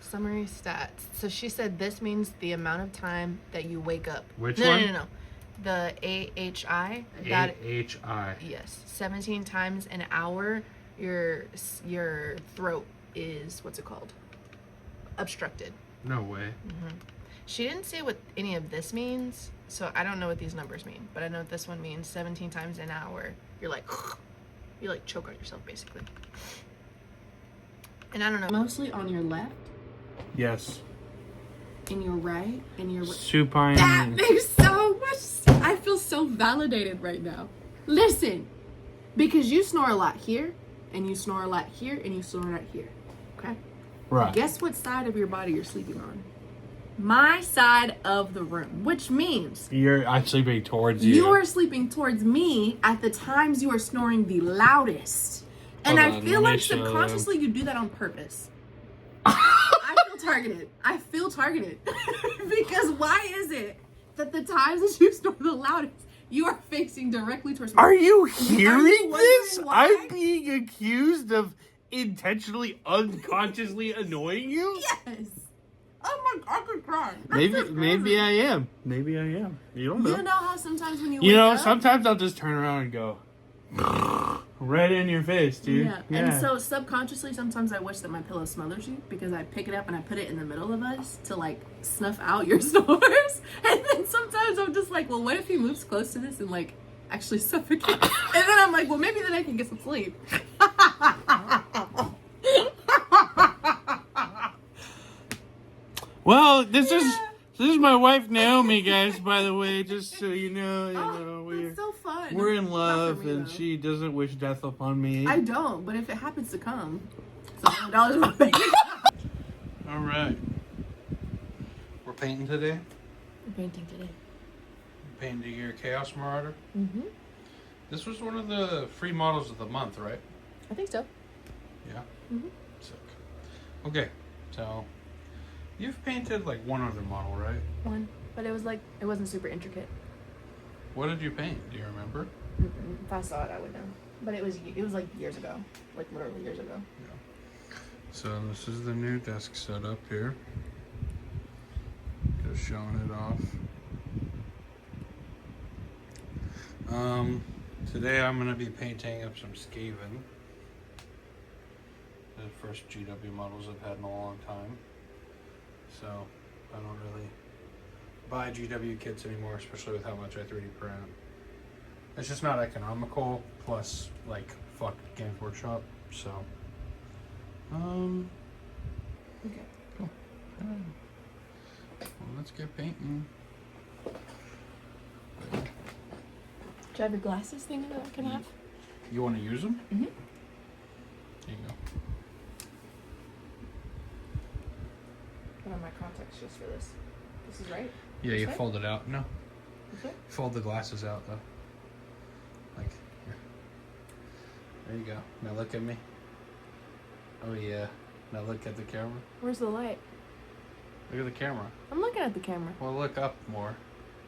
Summary stats. So she said this means the amount of time that you wake up. Which one? one? No. The AHI. AHI. Yes. 17 times an hour, your throat is, what's it called? Obstructed. No way. Mm-hmm. She didn't say what any of this means, so I don't know what these numbers mean. But I know what this one means. 17 times an hour, you're like choke on yourself, basically. And I don't know. Mostly on your left. Yes. In your right, and your supine. That makes so much. I feel so validated right now. Listen, because you snore a lot here, and you snore a lot here, and you snore a lot here. Okay. Right. Guess what side of your body you're sleeping on? My side of the room, which means I'm sleeping towards you. You are sleeping towards me at the times you are snoring the loudest, and I feel like subconsciously you do that on purpose. I feel targeted because why is it that the times that you snore the loudest, you are facing directly towards me? Are you hearing this? Why? I'm being accused of intentionally, unconsciously annoying you? Yes. Oh my God, I could cry. Maybe I am. Maybe I am. You don't know. You know how sometimes when you wake up, sometimes I'll just turn around and go right in your face, dude. Yeah. And so subconsciously, sometimes I wish that my pillow smothers you because I pick it up and I put it in the middle of us to like snuff out your snores. And then sometimes I'm just like, well, what if he moves close to this and like actually suffocates? And then I'm like, well, maybe then I can get some sleep. Well, this is my wife Naomi, guys. By the way, just so you know, It's so fun. we're in love, me, and though. she doesn't wish death upon me. I don't, but if it happens to come, it's $100 worth of All right, we're painting today. I'm painting today. Painting your Chaos Marauder. Mm-hmm. This was one of the free models of the month, right? I think so. Yeah. Mm-hmm. Sick. Okay, so you've painted like one other model, right? One, but it wasn't super intricate. What did you paint? Do you remember? If I saw it, I would know. But it was like years ago, like literally years ago. Yeah. So this is the new desk setup here. Just showing it off. Today I'm gonna be painting up some SKAVEN. The first GW models I've had in a long time. So I don't really buy GW kits anymore, especially with how much I 3D print. It's just not economical, plus like fuck Games Workshop. So Okay. cool. Well, let's get painting. Do you have your glasses thing that I can have? You want to use them? Mm-hmm. Here you go. Put on my contacts just for this. This is right? Yeah, This you way? fold it out. No, This way? fold the glasses out though. Like here. There you go. Now look at me. Oh yeah. Now look at the camera. Where's the light? Look at the camera. I'm looking at the camera. Well, look up more,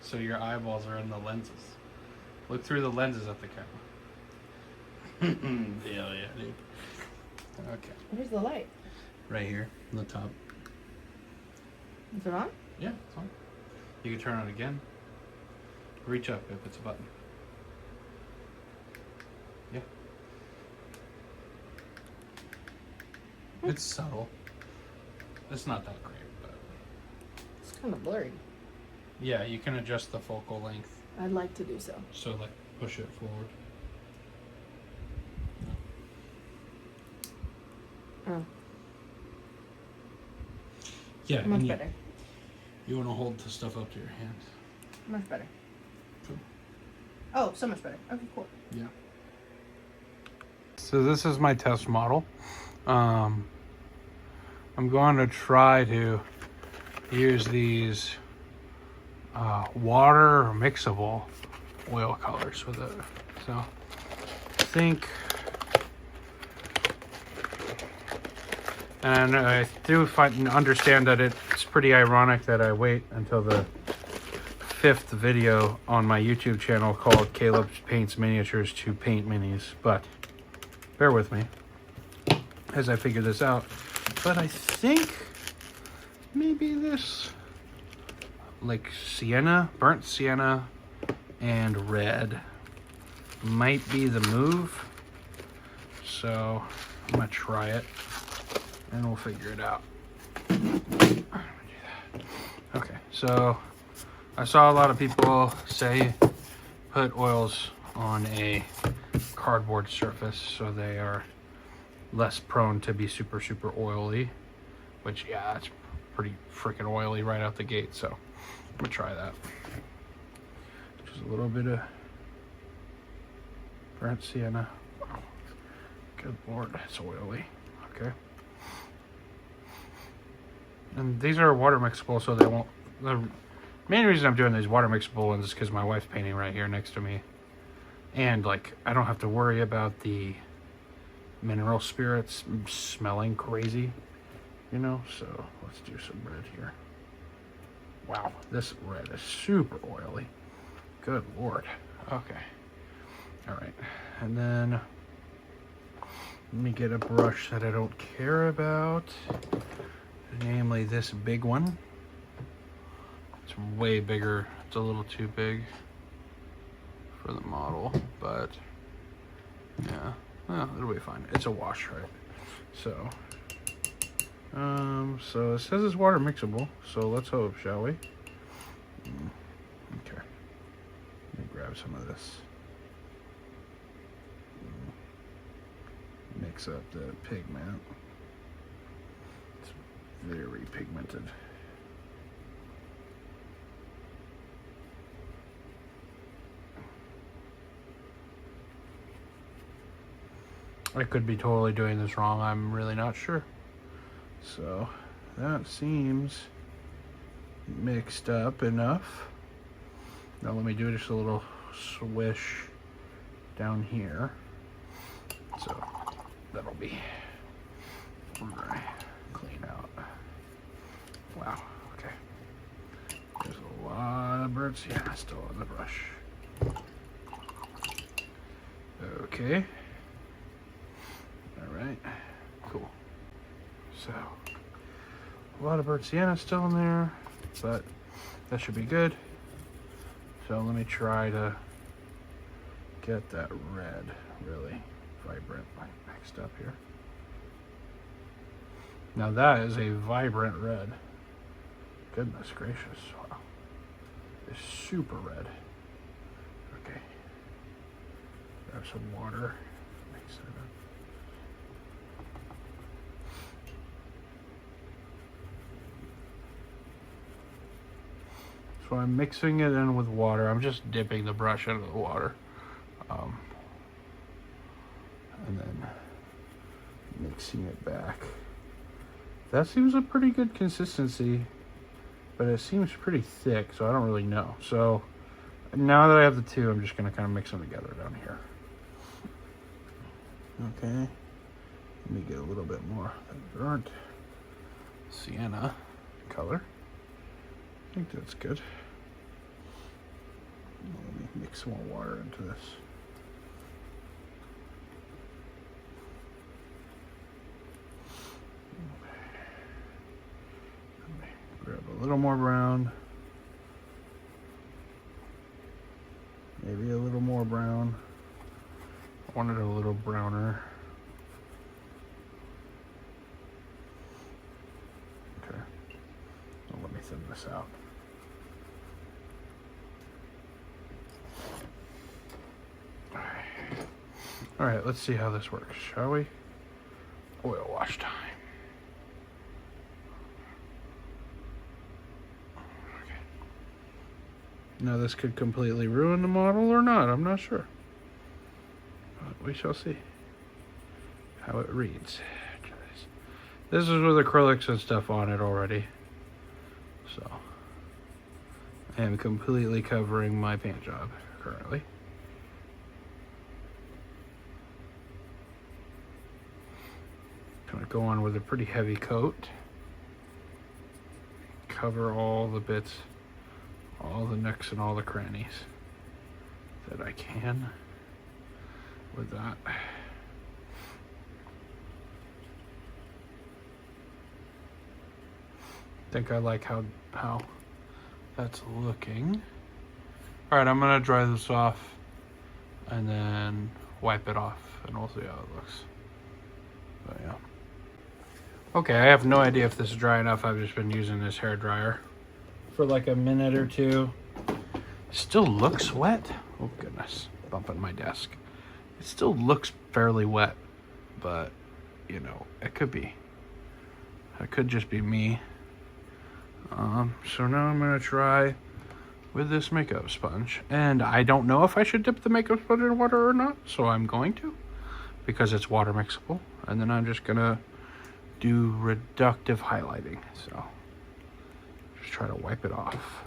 so your eyeballs are in the lenses. Look through the lenses at the camera. Hell yeah, dude. Okay. Where's the light? Right here, on the top. Is it on? Yeah, it's on. You can turn it again. Reach up if it's a button. Yeah. It's subtle. It's not that great, but It's kind of blurry. yeah, you can adjust the focal length. I'd like to do so. So like push it forward. Oh, Yeah, much and better. You want to hold the stuff up to your hand. Much better. Cool. Oh, so much better. Okay, cool. Yeah. So this is my test model. I'm going to try to use these water or mixable oil colors with it. So I think, and I do understand that it's pretty ironic that I wait until the 5th video on my YouTube channel called Caleb Paints Miniatures to paint minis, but bear with me as I figure this out. But I think maybe this, like sienna, burnt sienna, and red might be the move. So I'm gonna try it, and we'll figure it out. Okay, so I saw a lot of people say put oils on a cardboard surface so they are less prone to be super oily, which, yeah, that's pretty freaking oily right out the gate. So I'm gonna try that. Just a little bit of burnt sienna. Good Lord, it's oily. Okay. And these are water mixable, so they won't. The main reason I'm doing these water mixable ones is because my wife's painting right here next to me. And, like, I don't have to worry about the mineral spirits smelling crazy, you know? So let's do some red here. Wow, this red is super oily. Good Lord. Okay. All right. And then let me get a brush that I don't care about. Namely this big one. It's way bigger. It's a little too big for the model, but yeah, well, it'll be fine. It's a wash, right? So, so it says it's water mixable, so let's hope, shall we? Okay. Let me grab some of this. Mix up the pigment. It's very pigmented. I could be totally doing this wrong. I'm really not sure. So that seems mixed up enough. Now let me do just a little swish down here. So that'll be clean out. Wow, okay. There's a lot of burnt sienna still on the brush. Okay. All right, cool. So a lot of burnt sienna still in there, but that should be good. So let me try to get that red really vibrant mixed up here. Now that is a vibrant red. Goodness gracious, wow. It's super red. Okay. Grab some water, mix it up. So I'm mixing it in with water. I'm just dipping the brush into the water. And then mixing it back. That seems a pretty good consistency, but it seems pretty thick, so I don't really know. So now that I have the two, I'm just gonna kind of mix them together down here. Okay, let me get a little bit more burnt sienna color. I think that's good. Let me mix some more water into this. Grab a little more brown. Maybe a little more brown. I wanted a little browner. Okay. Well, let me thin this out. All right, let's see how this works, shall we? Oil wash time. Okay. Now this could completely ruin the model or not, I'm not sure. But we shall see how it reads. This is with acrylics and stuff on it already. So I am completely covering my paint job currently. Gonna go on with a pretty heavy coat. Cover all the bits, all the nooks and all the crannies that I can with that. think I like how that's looking. All right, I'm gonna dry this off and then wipe it off, and we'll see how it looks. But yeah. Okay, I have no idea if this is dry enough. I've just been using this hair dryer for like a minute or two. Still looks wet. Oh goodness, bumping my desk. It still looks fairly wet, but you know, it could be. It could just be me. So now I'm gonna try with this makeup sponge, and I don't know if I should dip the makeup sponge in water or not, so I'm going to, because it's water mixable, and then I'm just gonna do reductive highlighting. So just try to wipe it off.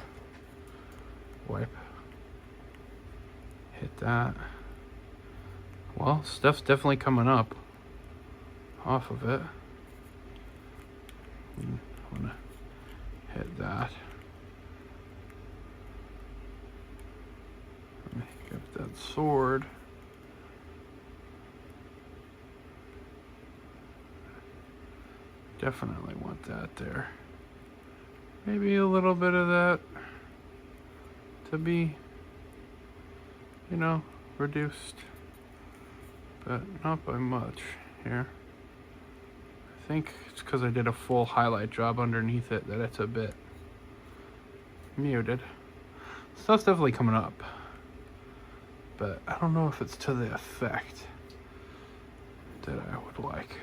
Wipe. Hit that. Well, stuff's definitely coming up off of it. I'm gonna hit that. Let me get that sword. Definitely want that there. Maybe a little bit of that to be, you know, reduced, but not by much here. I think it's because I did a full highlight job underneath it that it's a bit muted. Stuff's definitely coming up, but I don't know if it's to the effect that I would like.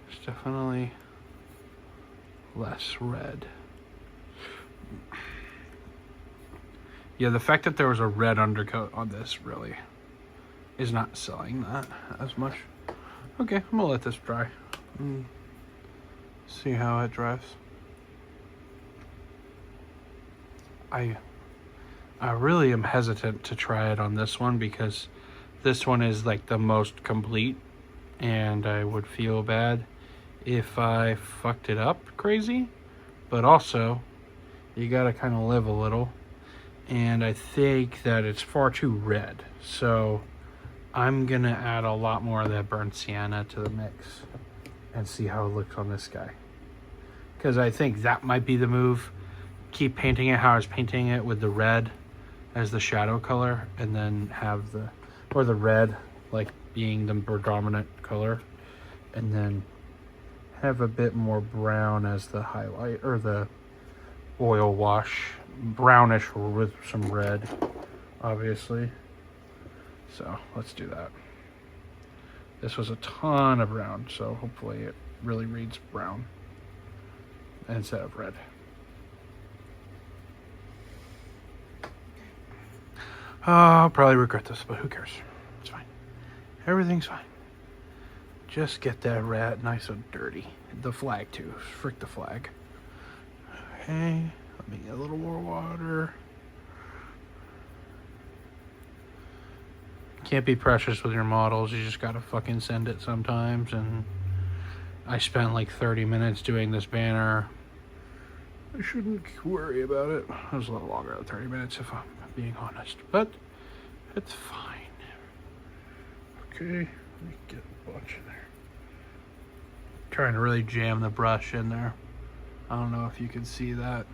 There's definitely less red. Yeah, the fact that there was a red undercoat on this really is not selling that as much. Okay, I'm gonna let this dry and see how it dries. I really am hesitant to try it on this one because this one is like the most complete, and I would feel bad if I fucked it up crazy, but also you gotta kind of live a little, and I think that it's far too red, so I'm gonna add a lot more of that burnt sienna to the mix and see how it looks on this guy, because I think that might be the move. Keep painting it how I was painting it, with the red as the shadow color, and then have the red like being the predominant color, and then have a bit more brown as the highlight, or the oil wash, brownish with some red, obviously. So let's do that. This was a ton of brown, so hopefully it really reads brown instead of red. I'll probably regret this, but who cares? It's fine. Everything's fine. Just get that rat nice and dirty. The flag too. Frick the flag. Okay, let me get a little more water. Can't be precious with your models. You just gotta fucking send it sometimes. And I spent like 30 minutes doing this banner. I shouldn't worry about it. It was a little longer than 30 minutes if I'm being honest, but it's fine. Okay, let me get a bunch in there. Trying to really jam the brush in there. I don't know if you can see that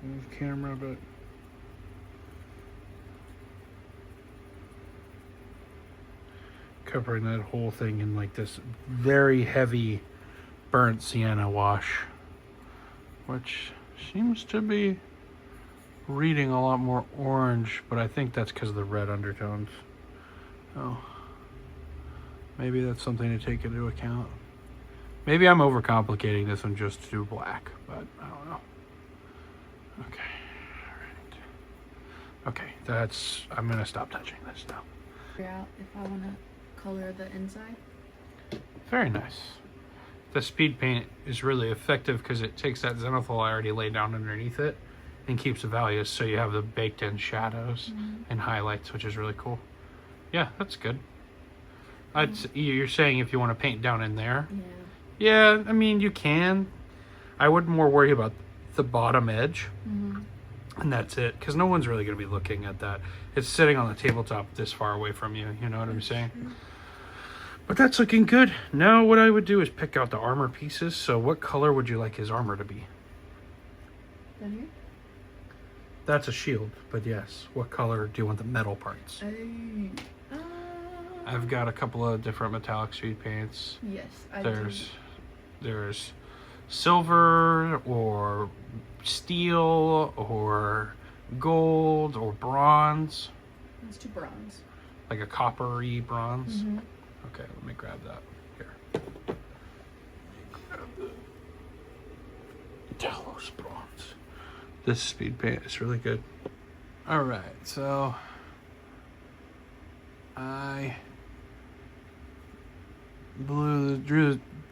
on the camera, but covering that whole thing in like this very heavy burnt sienna wash, which seems to be reading a lot more orange, but I think that's because of the red undertones. Oh, maybe that's something to take into account. Maybe I'm overcomplicating this one just to do black, but I don't know. Okay, all right. Okay, that's, I'm gonna stop touching this now. Figure out if I want to color the inside. Very nice. The speed paint is really effective because it takes that zenithal I already laid down underneath it and keeps the values, so you have the baked in shadows and highlights, which is really cool. Yeah, that's good. You're saying if you want to paint down in there? Yeah, I mean, you can. I would more worry about the bottom edge, and that's it, because no one's really going to be looking at that. It's sitting on the tabletop this far away from you, you know what I'm saying? But that's looking good. Now what I would do is pick out the armor pieces. So what color would you like his armor to be? Down here? That's a shield, but yes. What color do you want the metal parts? I've got a couple of different metallic speed paints. Yes, I do. There's silver or steel or gold or bronze. Let's do bronze. Like a coppery bronze. Mm-hmm. Okay, let me grab that. Here. Grab the Talos bronze. This speed paint is really good. All right, so I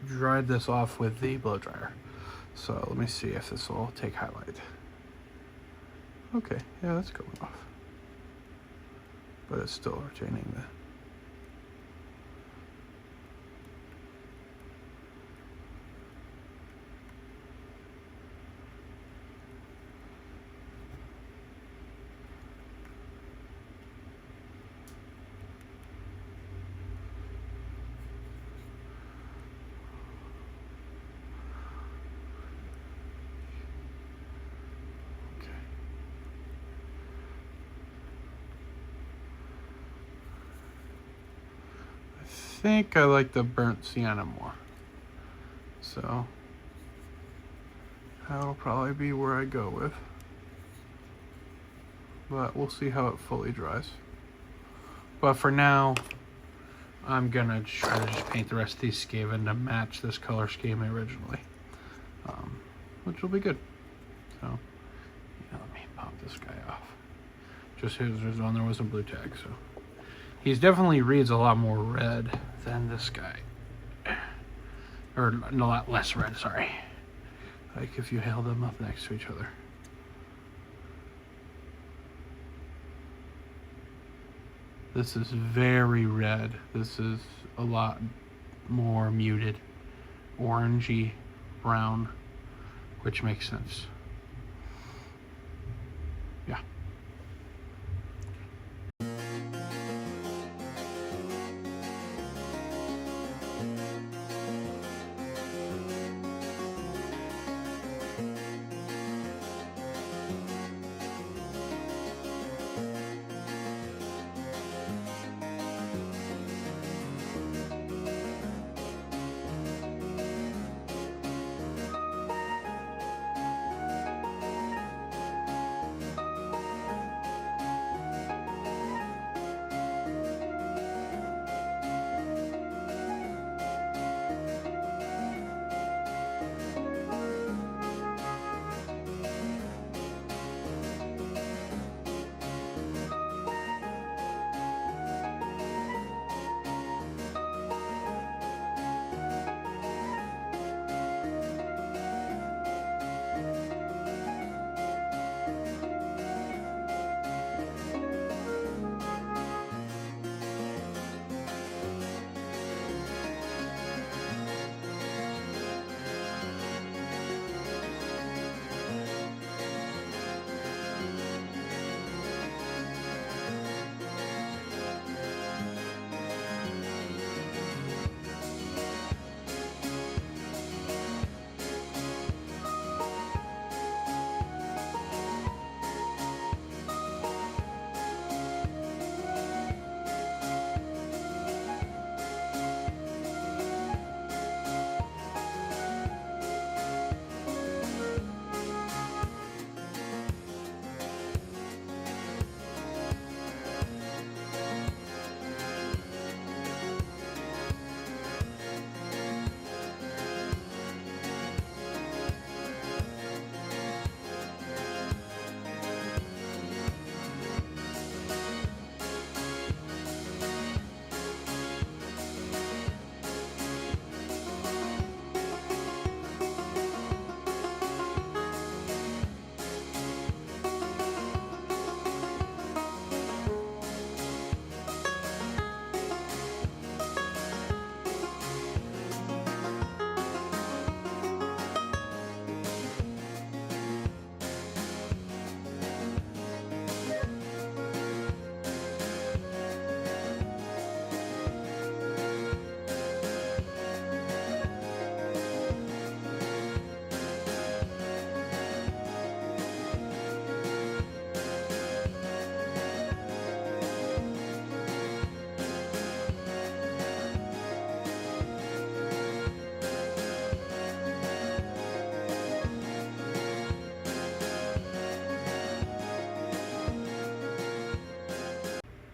dried this off with the blow dryer. So let me see if this will take highlight. Okay, yeah, that's going off. But it's still retaining the... I think I like the burnt sienna more. So that'll probably be where I go with. But we'll see how it fully dries. But for now, I'm gonna try to just paint the rest of these SKAVEN to match this color scheme originally. Which will be good. So, yeah, let me pop this guy off. Just his on there was a blue tag, so. He's definitely reads a lot more red than this guy. Or a lot less red, sorry. Like if you held them up next to each other. This is very red. This is a lot more muted. Orangey brown, which makes sense. Yeah.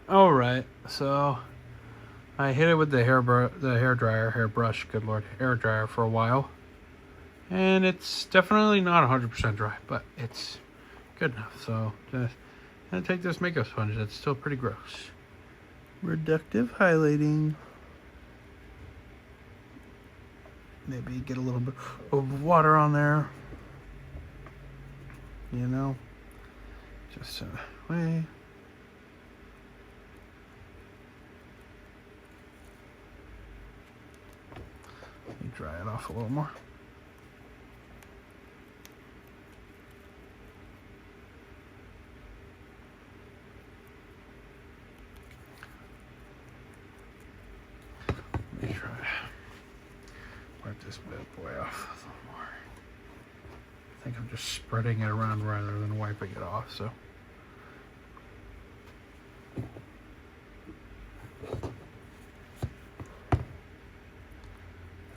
All right, so I hit it with the hairbrush, good lord, hair dryer for a while, and it's definitely not 100% dry, but it's good enough. So just gonna take this makeup sponge that's still pretty gross. Reductive highlighting. Maybe get a little bit of water on there. You know, just way. Let me dry it off a little more. Let me try to wipe this bad boy off a little more. I think I'm just spreading it around rather than wiping it off, so.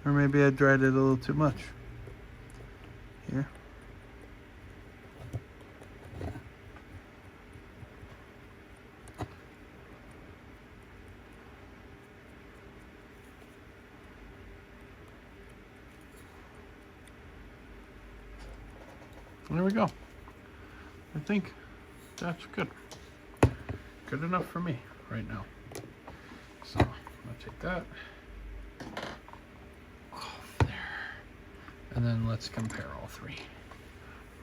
Or maybe I dried it a little too much. Here. There we go. I think that's good. Good enough for me right now. So I'm gonna take that off there. And then let's compare all three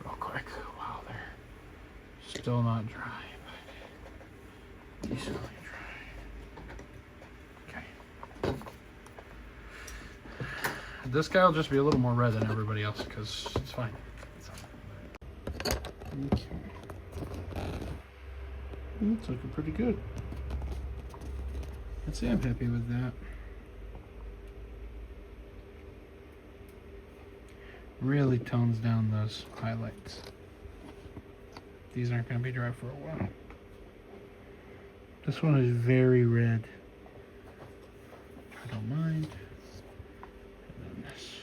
real quick. Wow, they're still not dry, but decently dry. Okay. This guy will just be a little more red than everybody else because it's fine. Okay. It's looking pretty good. I'd say I'm happy with that. Really tones down those highlights. These aren't going to be dry for a while. This one is very red. I don't mind. And then this.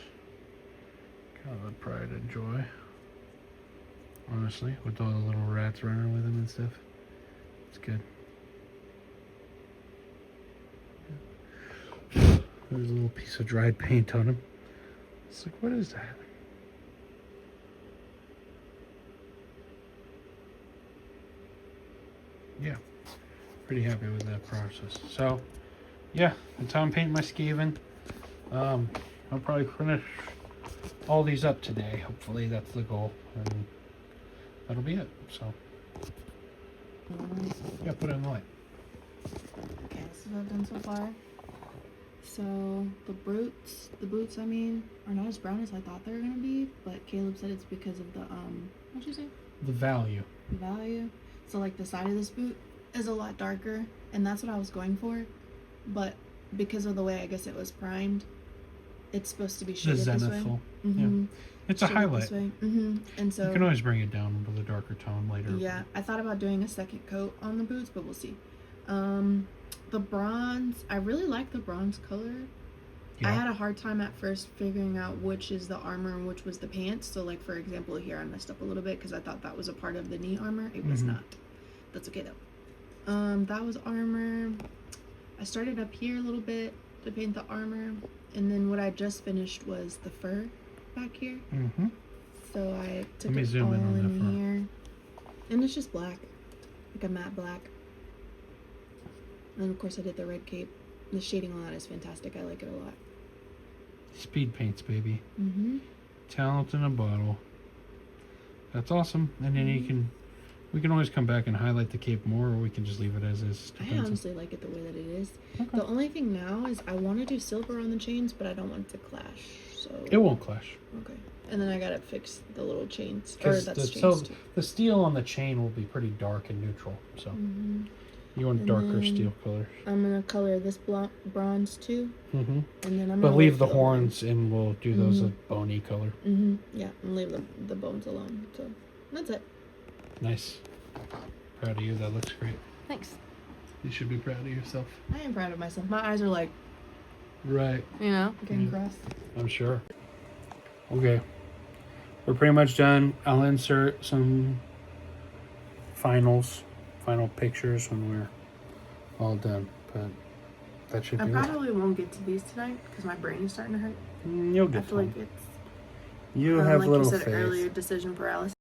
Kind of a pride and joy. Honestly, with all the little rats running with them and stuff. It's good. There's a little piece of dried paint on him. It's like, what is that? Yeah, pretty happy with that process. So, yeah, that's how I'm painting my SKAVEN. I'll probably finish all these up today. Hopefully, that's the goal. And that'll be it. So, yeah, put it in the light. Okay, so what I've done so far. So the boots I mean, are not as brown as I thought they were gonna be, but Caleb said it's because of the what'd you say? The value. The value. So like the side of this boot is a lot darker, and that's what I was going for, but because of the way I guess it was primed, it's supposed to be shaded this way. Yeah, it's a highlight. And so you can always bring it down with a darker tone later. Yeah, I thought about doing a second coat on the boots, but we'll see. The bronze, I really like the bronze color. Yeah. I had a hard time at first figuring out which is the armor and which was the pants. So like for example here I messed up a little bit because I thought that was a part of the knee armor. It was not. That's okay though. That was armor. I started up here a little bit to paint the armor, and then what I just finished was the fur back here. So I took it all in here, and it's just black, like a matte black. And of course I did the red cape. The shading on that is fantastic. I like it a lot. Speed paints, baby. Talent in a bottle. That's awesome. And then we can always come back and highlight the cape more, or we can just leave it as is. I honestly like it the way that it is. Okay. The only thing now is I want to do silver on the chains, but I don't want it to clash. So it won't clash. Okay. And then I gotta fix the little chains. Or that's so the steel on the chain will be pretty dark and neutral. So you want darker steel colors. I'm gonna color this bronze too. And then but leave the horns and we'll do those a bony color. Yeah, and leave the bones alone. So that's it. Nice. Proud of you. That looks great. Thanks. You should be proud of yourself. I am proud of myself. My eyes are like, right. You know, getting crossed. I'm sure. Okay. We're pretty much done. I'll insert some final pictures when we're all done, but that should I be probably won't get to these tonight because my brain is starting to hurt. it. You'll I get feel to like them. it's You have like little you said faith. earlier, decision paralysis.